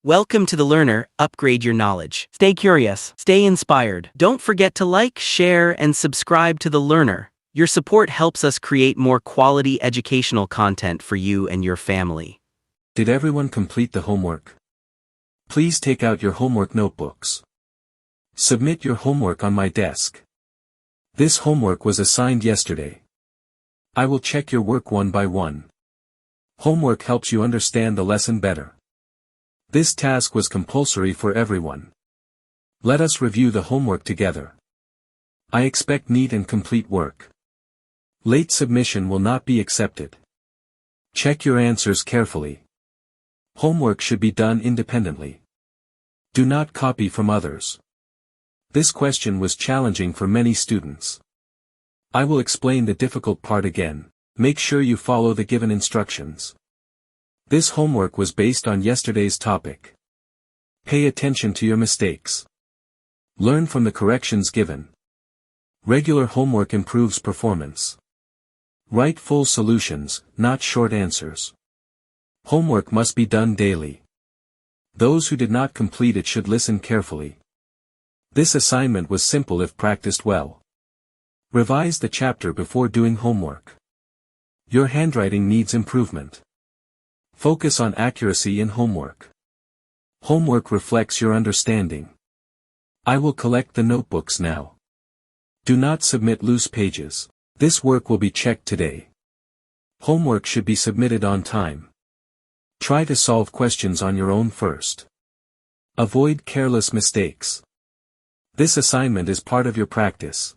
Welcome to the Learner, upgrade your knowledge. Stay curious, stay inspired. Don't forget to like, share, and subscribe to the Learner. Your support helps us create more quality educational content for you and your family. Did everyone complete the homework? Please take out your homework notebooks. Submit your homework on my desk. This homework was assigned yesterday. I will check your work one by one. Homework helps you understand the lesson better. This task was compulsory for everyone. Let us review the homework together. I expect neat and complete work. Late submission will not be accepted. Check your answers carefully. Homework should be done independently. Do not copy from others. This question was challenging for many students. I will explain the difficult part again. Make sure you follow the given instructions. This homework was based on yesterday's topic. Pay attention to your mistakes. Learn from the corrections given. Regular homework improves performance. Write full solutions, not short answers. Homework must be done daily. Those who did not complete it should listen carefully. This assignment was simple if practiced well. Revise the chapter before doing homework. Your handwriting needs improvement. Focus on accuracy in homework. Homework reflects your understanding. I will collect the notebooks now. Do not submit loose pages. This work will be checked today. Homework should be submitted on time. Try to solve questions on your own first. Avoid careless mistakes. This assignment is part of your practice.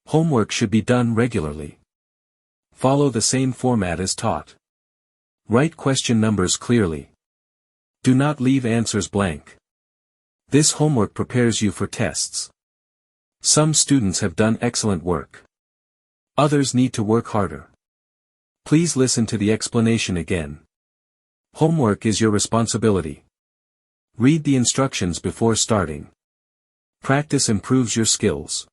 Homework should be done regularly. Follow the same format as taught. Write question numbers clearly. Do not leave answers blank. This homework prepares you for tests. Some students have done excellent work. Others need to work harder. Please listen to the explanation again. Homework is your responsibility. Read the instructions before starting. Practice improves your skills.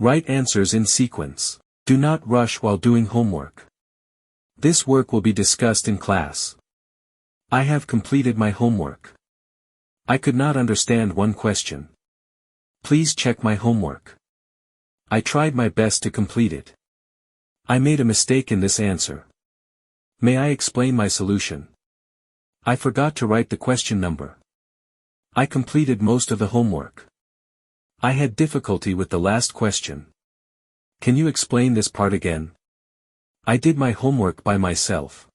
Write answers in sequence. Do not rush while doing homework. This work will be discussed in class. I have completed my homework. I could not understand one question. Please check my homework. I tried my best to complete it. I made a mistake in this answer. May I explain my solution? I forgot to write the question number. I completed most of the homework. I had difficulty with the last question. Can you explain this part again? I did my homework by myself.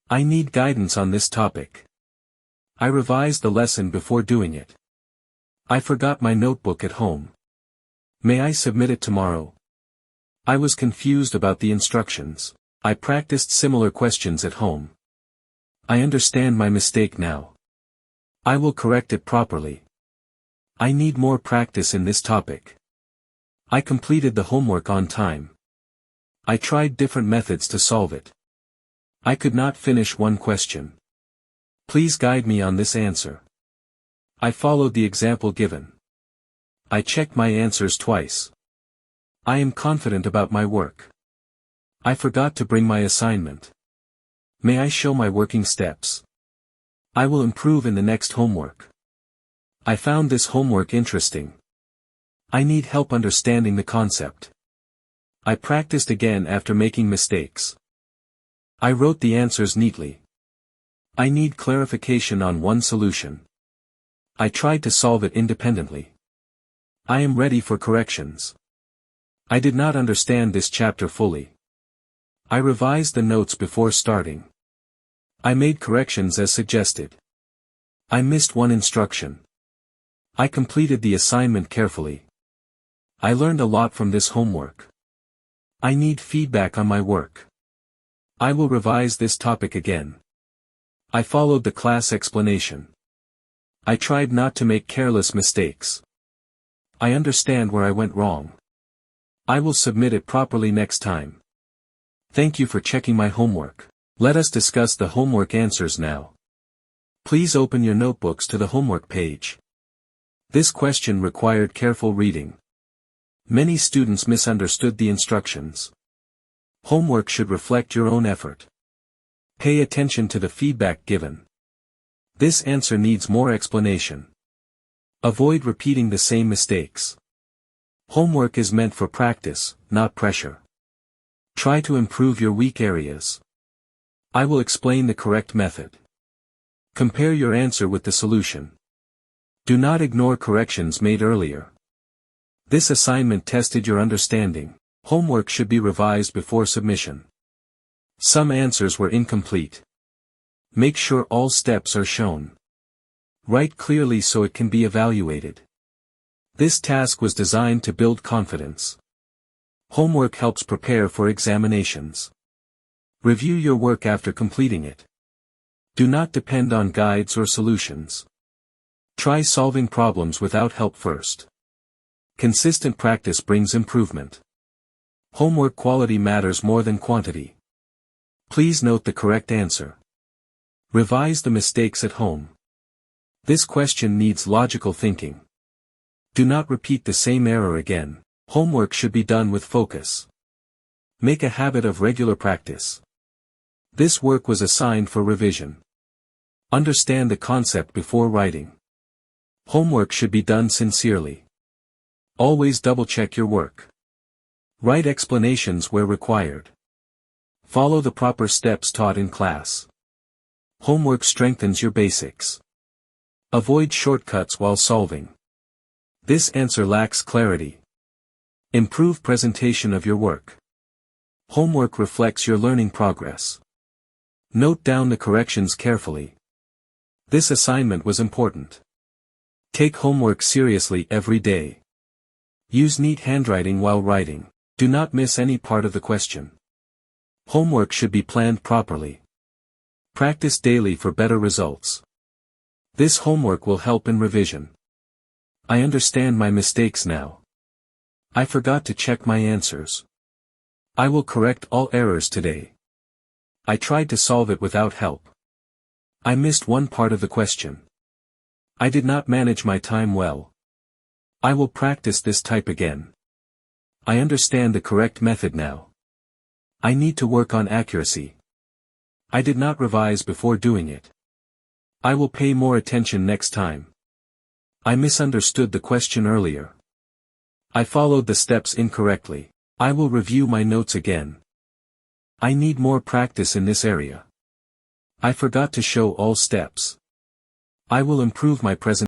I need guidance on this topic. I revised the lesson before doing it. I forgot my notebook at home. May I submit it tomorrow? I was confused about the instructions. I practiced similar questions at home. I understand my mistake now. I will correct it properly. I need more practice in this topic. I completed the homework on time. I tried different methods to solve it. I could not finish one question. Please guide me on this answer. I followed the example given. I checked my answers twice. I am confident about my work. I forgot to bring my assignment. May I show my working steps? I will improve in the next homework. I found this homework interesting. I need help understanding the concept. I practiced again after making mistakes. I wrote the answers neatly. I need clarification on one solution. I tried to solve it independently. I am ready for corrections. I did not understand this chapter fully. I revised the notes before starting. I made corrections as suggested. I missed one instruction. I completed the assignment carefully. I learned a lot from this homework. I need feedback on my work. I will revise this topic again. I followed the class explanation. I tried not to make careless mistakes. I understand where I went wrong. I will submit it properly next time. Thank you for checking my homework. Let us discuss the homework answers now. Please open your notebooks to the homework page. This question required careful reading. Many students misunderstood the instructions. Homework should reflect your own effort. Pay attention to the feedback given. This answer needs more explanation. Avoid repeating the same mistakes. Homework is meant for practice, not pressure. Try to improve your weak areas. I will explain the correct method. Compare your answer with the solution. Do not ignore corrections made earlier. This assignment tested your understanding. Homework should be revised before submission. Some answers were incomplete. Make sure all steps are shown. Write clearly so it can be evaluated. This task was designed to build confidence. Homework helps prepare for examinations. Review your work after completing it. Do not depend on guides or solutions. Try solving problems without help first. Consistent practice brings improvement. Homework quality matters more than quantity. Please note the correct answer. Revise the mistakes at home. This question needs logical thinking. Do not repeat the same error again. Homework should be done with focus. Make a habit of regular practice. This work was assigned for revision. Understand the concept before writing. Homework should be done sincerely. Always double-check your work. Write explanations where required. Follow the proper steps taught in class. Homework strengthens your basics. Avoid shortcuts while solving. This answer lacks clarity. Improve presentation of your work. Homework reflects your learning progress. Note down the corrections carefully. This assignment was important. Take homework seriously every day. Use neat handwriting while writing. Do not miss any part of the question. Homework should be planned properly. Practice daily for better results. This homework will help in revision. I understand my mistakes now. I forgot to check my answers. I will correct all errors today. I tried to solve it without help. I missed one part of the question. I did not manage my time well. I will practice this type again. I understand the correct method now. I need to work on accuracy. I did not revise before doing it. I will pay more attention next time. I misunderstood the question earlier. I followed the steps incorrectly. I will review my notes again. I need more practice in this area. I forgot to show all steps. I will improve my presentation.